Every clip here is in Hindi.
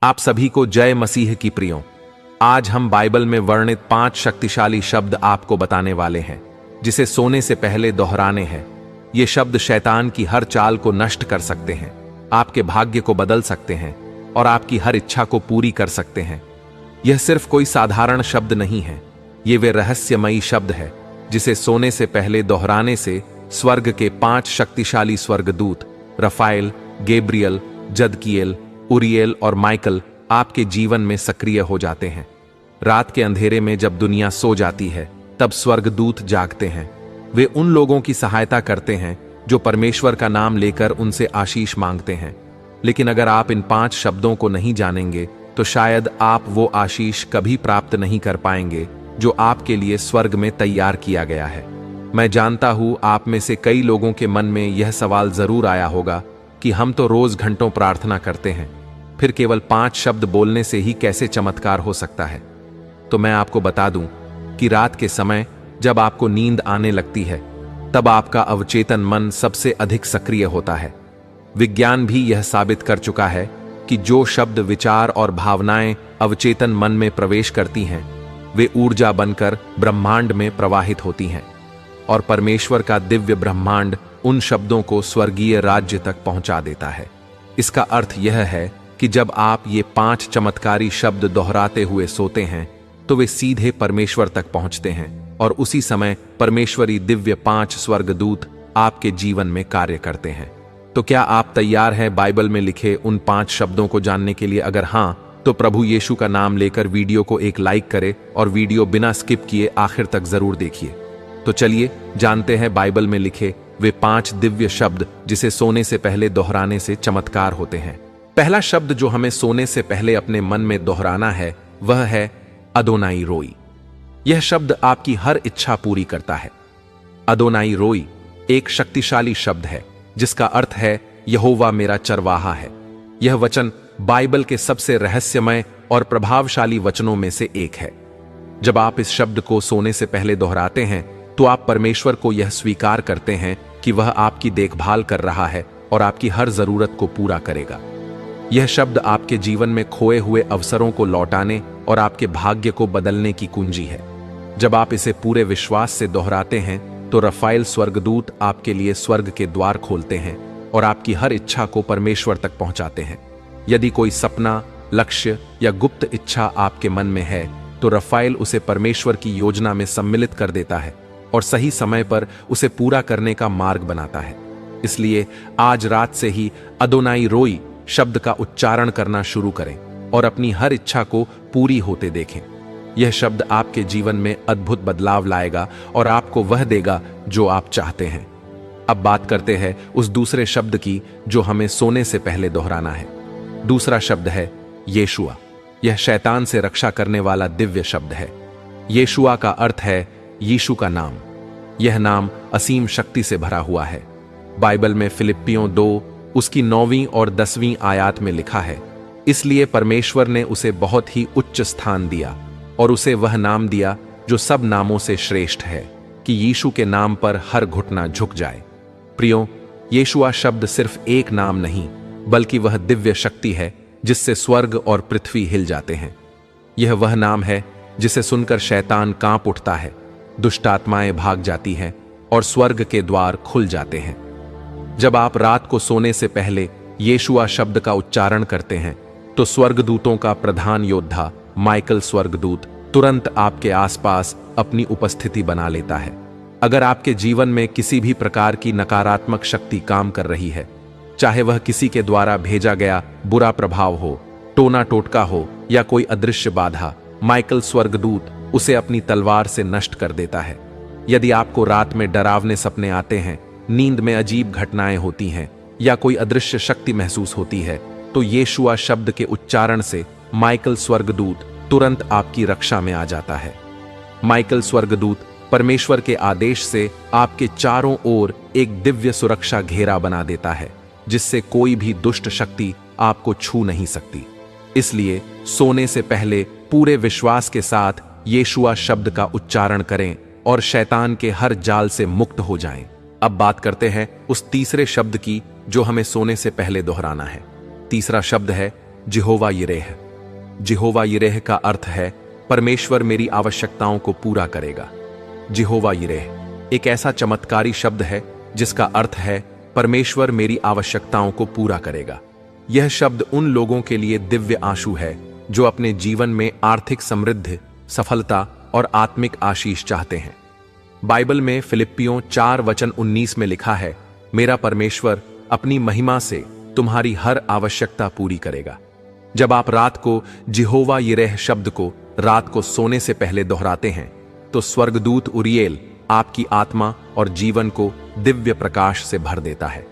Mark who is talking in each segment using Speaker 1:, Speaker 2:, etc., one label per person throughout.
Speaker 1: आप सभी को जय मसीह की प्रियों। आज हम बाइबल में वर्णित 5 शक्तिशाली शब्द आपको बताने वाले हैं, जिसे सोने से पहले दोहराने हैं। ये शब्द शैतान की हर चाल को नष्ट कर सकते हैं, आपके भाग्य को बदल सकते हैं और आपकी हर इच्छा को पूरी कर सकते हैं। यह सिर्फ कोई साधारण शब्द नहीं है, ये वे रहस्यमयी शब्द है जिसे सोने से पहले दोहराने से स्वर्ग के 5 शक्तिशाली स्वर्गदूत रफाएल, गैब्रियल, जदकिएल, उरिएल और माइकल आपके जीवन में सक्रिय हो जाते हैं। रात के अंधेरे में जब दुनिया सो जाती है, तब स्वर्गदूत जागते हैं। वे उन लोगों की सहायता करते हैं जो परमेश्वर का नाम लेकर उनसे आशीष मांगते हैं। लेकिन अगर आप इन 5 शब्दों को नहीं जानेंगे तो शायद आप वो आशीष कभी प्राप्त नहीं कर पाएंगे जो आपके लिए स्वर्ग में तैयार किया गया है। मैं जानता हूं आप में से कई लोगों के मन में यह सवाल जरूर आया होगा कि हम तो रोज घंटों प्रार्थना करते हैं, फिर केवल 5 शब्द बोलने से ही कैसे चमत्कार हो सकता है। तो मैं आपको बता दूं कि रात के समय जब आपको नींद आने लगती है, तब आपका अवचेतन मन सबसे अधिक सक्रिय होता है। विज्ञान भी यह साबित कर चुका है कि जो शब्द, विचार और भावनाएं अवचेतन मन में प्रवेश करती हैं, वे ऊर्जा बनकर ब्रह्मांड में प्रवाहित होती हैं और परमेश्वर का दिव्य ब्रह्मांड उन शब्दों को स्वर्गीय राज्य तक पहुंचा देता है। इसका अर्थ यह है कि जब आप ये 5 चमत्कारी शब्द दोहराते हुए सोते हैं, तो वे सीधे परमेश्वर तक पहुंचते हैं और उसी समय परमेश्वरी दिव्य 5 स्वर्गदूत आपके जीवन में कार्य करते हैं। तो क्या आप तैयार हैं बाइबल में लिखे उन 5 शब्दों को जानने के लिए? अगर हां, तो प्रभु यीशु का नाम लेकर वीडियो को एक लाइक करें और वीडियो बिना स्किप किए आखिर तक जरूर देखिए। तो चलिए जानते हैं बाइबल में लिखे वे 5 दिव्य शब्द जिसे सोने से पहले दोहराने से चमत्कार होते हैं। पहला शब्द जो हमें सोने से पहले अपने मन में दोहराना है, वह है अदोनाई रोई। यह शब्द आपकी हर इच्छा पूरी करता है। अदोनाई रोई एक शक्तिशाली शब्द है जिसका अर्थ है यहोवा मेरा चरवाहा है। यह वचन बाइबल के सबसे रहस्यमय और प्रभावशाली वचनों में से एक है। जब आप इस शब्द को सोने से पहले दोहराते हैं, तो आप परमेश्वर को यह स्वीकार करते हैं कि वह आपकी देखभाल कर रहा है और आपकी हर जरूरत को पूरा करेगा। यह शब्द आपके जीवन में खोए हुए अवसरों को लौटाने और आपके भाग्य को बदलने की कुंजी है। जब आप इसे पूरे विश्वास से दोहराते हैं, तो रफाएल स्वर्गदूत आपके लिए स्वर्ग के द्वार खोलते हैं और आपकी हर इच्छा को परमेश्वर तक पहुंचाते हैं। यदि कोई सपना, लक्ष्य या गुप्त इच्छा आपके मन में है, तो रफाएल उसे परमेश्वर की योजना में सम्मिलित कर देता है और सही समय पर उसे पूरा करने का मार्ग बनाता है। इसलिए आज रात से ही अदोनाई रोई शब्द का उच्चारण करना शुरू करें और अपनी हर इच्छा को पूरी होते देखें। यह शब्द आपके जीवन में अद्भुत बदलाव लाएगा और आपको वह देगा जो आप चाहते हैं। अब बात करते हैं उस दूसरे शब्द की जो हमें सोने से पहले दोहराना है। दूसरा शब्द है येशुआ। यह शैतान से रक्षा करने वाला दिव्य शब्द है। येशुआ का अर्थ है यीशु का नाम। यह नाम असीम शक्ति से भरा हुआ है। बाइबल में फिलिप्पियों 2 उसकी 9वीं और 10वीं आयत में लिखा है, इसलिए परमेश्वर ने उसे बहुत ही उच्च स्थान दिया और उसे वह नाम दिया जो सब नामों से श्रेष्ठ है, कि यीशु के नाम पर हर घुटना झुक जाए। प्रियो, येशुआ शब्द सिर्फ एक नाम नहीं, बल्कि वह दिव्य शक्ति है जिससे स्वर्ग और पृथ्वी हिल जाते हैं। यह वह नाम है जिसे सुनकर शैतान कांप उठता है, दुष्ट आत्माएं भाग जाती हैं और स्वर्ग के द्वार खुल जाते हैं। जब आप रात को सोने से पहले येशुआ शब्द का उच्चारण करते हैं, तो स्वर्गदूतों का प्रधान योद्धा माइकल स्वर्गदूत तुरंत आपके आसपास अपनी उपस्थिति बना लेता है। अगर आपके जीवन में किसी भी प्रकार की नकारात्मक शक्ति काम कर रही है, चाहे वह किसी के द्वारा भेजा गया बुरा प्रभाव हो, टोना टोटका हो या कोई अदृश्य बाधा, माइकल स्वर्गदूत उसे अपनी तलवार से नष्ट कर देता है। यदि आपको रात में डरावने सपने आते हैं, नींद में अजीब घटनाएं होती हैं या कोई अदृश्य शक्ति महसूस होती है, तो येशुआ शब्द के उच्चारण से माइकल स्वर्गदूत तुरंत आपकी रक्षा में आ जाता है। माइकल स्वर्गदूत परमेश्वर के आदेश से आपके चारों ओर एक दिव्य सुरक्षा घेरा बना देता है, जिससे कोई भी दुष्ट शक्ति आपको छू नहीं सकती। इसलिए सोने से पहले पूरे विश्वास के साथ येशुआ शब्द का उच्चारण करें और शैतान के हर जाल से मुक्त हो जाएं। अब बात करते हैं उस तीसरे शब्द की जो हमें सोने से पहले दोहराना है। तीसरा शब्द है जिहोवा यिरेह। जिहोवा यिरेह का अर्थ है परमेश्वर मेरी आवश्यकताओं को पूरा करेगा। जिहोवा यिरेह एक ऐसा चमत्कारी शब्द है जिसका अर्थ है परमेश्वर मेरी आवश्यकताओं को पूरा करेगा। यह शब्द उन लोगों के लिए दिव्य आंसू है जो अपने जीवन में आर्थिक समृद्धि, सफलता और आत्मिक आशीष चाहते हैं। बाइबल में फिलिप्पियों 4:19 में लिखा है, मेरा परमेश्वर अपनी महिमा से तुम्हारी हर आवश्यकता पूरी करेगा। जब आप रात को जिहोवा यिरेह शब्द को रात को सोने से पहले दोहराते हैं तो स्वर्गदूत उरिएल आपकी आत्मा और जीवन को दिव्य प्रकाश से भर देता है।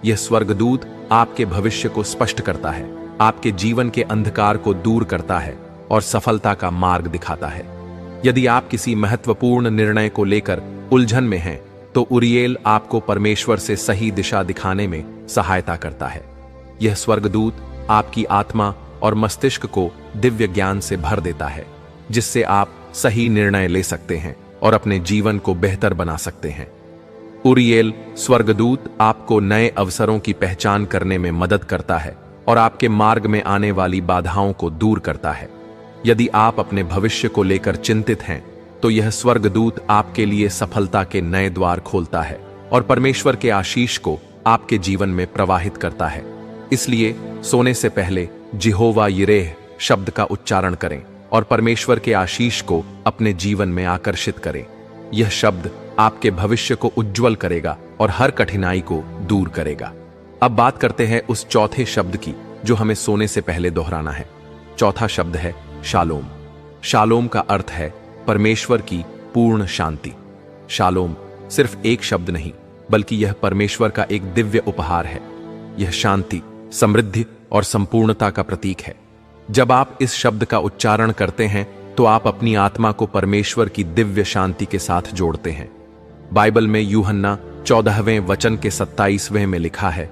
Speaker 1: यह स्वर्गदूत आपके भविष्य को स्पष्ट करता है, आपके जीवन के अंधकार को दूर करता है और सफलता का मार्ग दिखाता है। यदि आप किसी महत्वपूर्ण निर्णय को लेकर उलझन में हैं तो उरिएल आपको परमेश्वर से सही दिशा दिखाने में सहायता करता है। यह स्वर्गदूत आपकी आत्मा और मस्तिष्क को दिव्य ज्ञान से भर देता है, जिससे आप सही निर्णय ले सकते हैं और अपने जीवन को बेहतर बना सकते हैं। उरिएल स्वर्गदूत आपको नए अवसरों की पहचान करने में मदद करता है और आपके मार्ग में आने वाली बाधाओं को दूर करता है। यदि आप अपने भविष्य को लेकर चिंतित हैं तो यह स्वर्गदूत आपके लिए सफलता के नए द्वार खोलता है और परमेश्वर के आशीष को आपके जीवन में प्रवाहित करता है। इसलिए सोने से पहले जिहोवा यिरेह शब्द का उच्चारण करें और परमेश्वर के आशीष को अपने जीवन में आकर्षित करें। यह शब्द आपके भविष्य को उज्जवल करेगा और हर कठिनाई को दूर करेगा। अब बात करते हैं उस चौथे शब्द की जो हमें सोने से पहले दोहराना है। चौथा शब्द है शालोम। शालोम का अर्थ है परमेश्वर की पूर्ण शांति। शालोम सिर्फ एक शब्द नहीं, बल्कि यह परमेश्वर का एक दिव्य उपहार है। यह शांति, समृद्धि और संपूर्णता का प्रतीक है। जब आप इस शब्द का उच्चारण करते हैं तो आप अपनी आत्मा को परमेश्वर की दिव्य शांति के साथ जोड़ते हैं। बाइबल में यूहन्ना 14वें वचन के 27वें में लिखा है,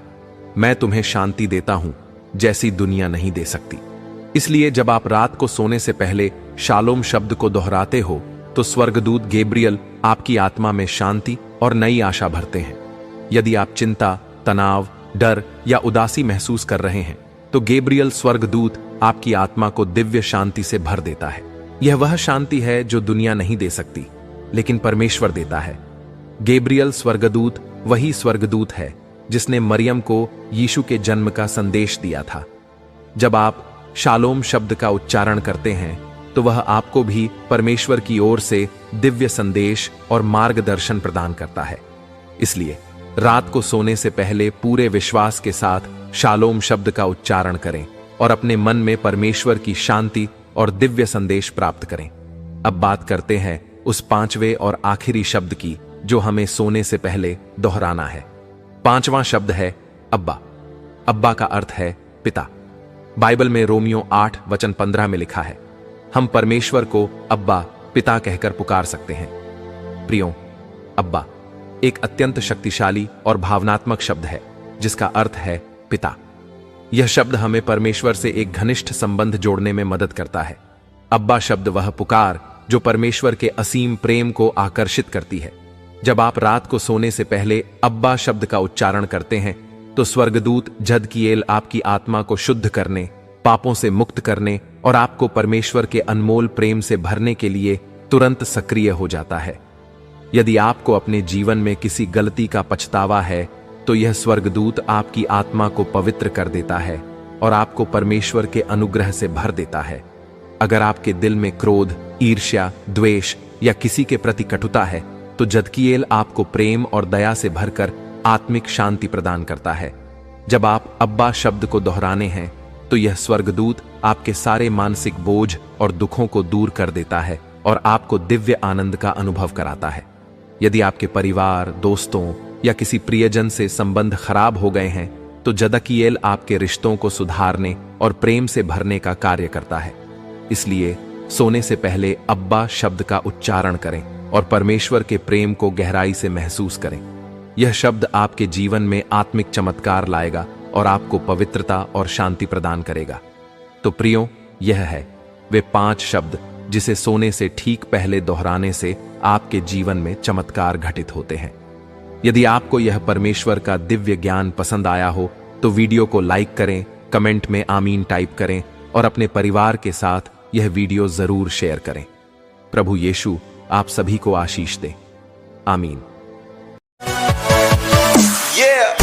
Speaker 1: मैं तुम्हें शांति देता हूं जैसी दुनिया नहीं दे सकती। इसलिए जब आप रात को सोने से पहले शालोम शब्द को दोहराते हो तो स्वर्गदूत गैब्रियल आपकी आत्मा में शांति और नई आशा भरते हैं। यदि आप चिंता, तनाव, डर या उदासी महसूस कर रहे हैं तो गैब्रियल स्वर्गदूत आपकी आत्मा को दिव्य शांति से भर देता है। यह वह शांति है जो दुनिया नहीं दे सकती, लेकिन परमेश्वर देता है। गैब्रियल स्वर्गदूत वही स्वर्गदूत है जिसने मरियम को यीशु के जन्म का संदेश दिया था। जब आप शालोम शब्द का उच्चारण करते हैं तो वह आपको भी परमेश्वर की ओर से दिव्य संदेश और मार्गदर्शन प्रदान करता है। इसलिए रात को सोने से पहले पूरे विश्वास के साथ शालोम शब्द का उच्चारण करें और अपने मन में परमेश्वर की शांति और दिव्य संदेश प्राप्त करें। अब बात करते हैं उस पांचवें और आखिरी शब्द की जो हमें सोने से पहले दोहराना है। पांचवां शब्द है अब्बा। अब्बा का अर्थ है पिता। बाइबल में रोमियो 8:15 में लिखा है, हम परमेश्वर को अब्बा, पिता कहकर पुकार सकते हैं। प्रियो, अब्बा एक अत्यंत शक्तिशाली और भावनात्मक शब्द है जिसका अर्थ है पिता। यह शब्द हमें परमेश्वर से एक घनिष्ठ संबंध जोड़ने में मदद करता है। अब्बा शब्द वह पुकार जो परमेश्वर के असीम प्रेम को आकर्षित करती है। जब आप रात को सोने से पहले अब्बा शब्द का उच्चारण करते हैं तो स्वर्गदूत जदकिएल आपकी आत्मा को शुद्ध करने, पापों से मुक्त करने और आपको परमेश्वर के अनमोल प्रेम से भरने के लिए तुरंत सक्रिय हो जाता है। यदि आपको अपने जीवन में किसी गलती का पछतावा है तो यह स्वर्गदूत आपकी आत्मा को पवित्र कर देता है और आपको परमेश्वर के अनुग्रह से भर देता है। अगर आपके दिल में क्रोध, ईर्ष्या, द्वेष या किसी के प्रति कटुता है तो जदकिएल आपको प्रेम और दया से भरकर आत्मिक शांति प्रदान करता है। जब आप अब्बा शब्द को दोहराने हैं तो यह स्वर्गदूत आपके सारे मानसिक बोझ और दुखों को दूर कर देता है और आपको दिव्य आनंद का अनुभव कराता है। यदि आपके परिवार, दोस्तों या किसी प्रियजन से संबंध खराब हो गए हैं तो जदकिएल आपके रिश्तों को सुधारने और प्रेम से भरने का कार्य करता है। इसलिए सोने से पहले अब्बा शब्द का उच्चारण करें और परमेश्वर के प्रेम को गहराई से महसूस करें। यह शब्द आपके जीवन में आत्मिक चमत्कार लाएगा और आपको पवित्रता और शांति प्रदान करेगा। तो प्रियो, यह है वे 5 शब्द जिसे सोने से ठीक पहले दोहराने से आपके जीवन में चमत्कार घटित होते हैं। यदि आपको यह परमेश्वर का दिव्य ज्ञान पसंद आया हो तो वीडियो को लाइक करें, कमेंट में आमीन टाइप करें और अपने परिवार के साथ यह वीडियो जरूर शेयर करें। प्रभु यीशु आप सभी को आशीष दे। आमीन।
Speaker 2: Yeah.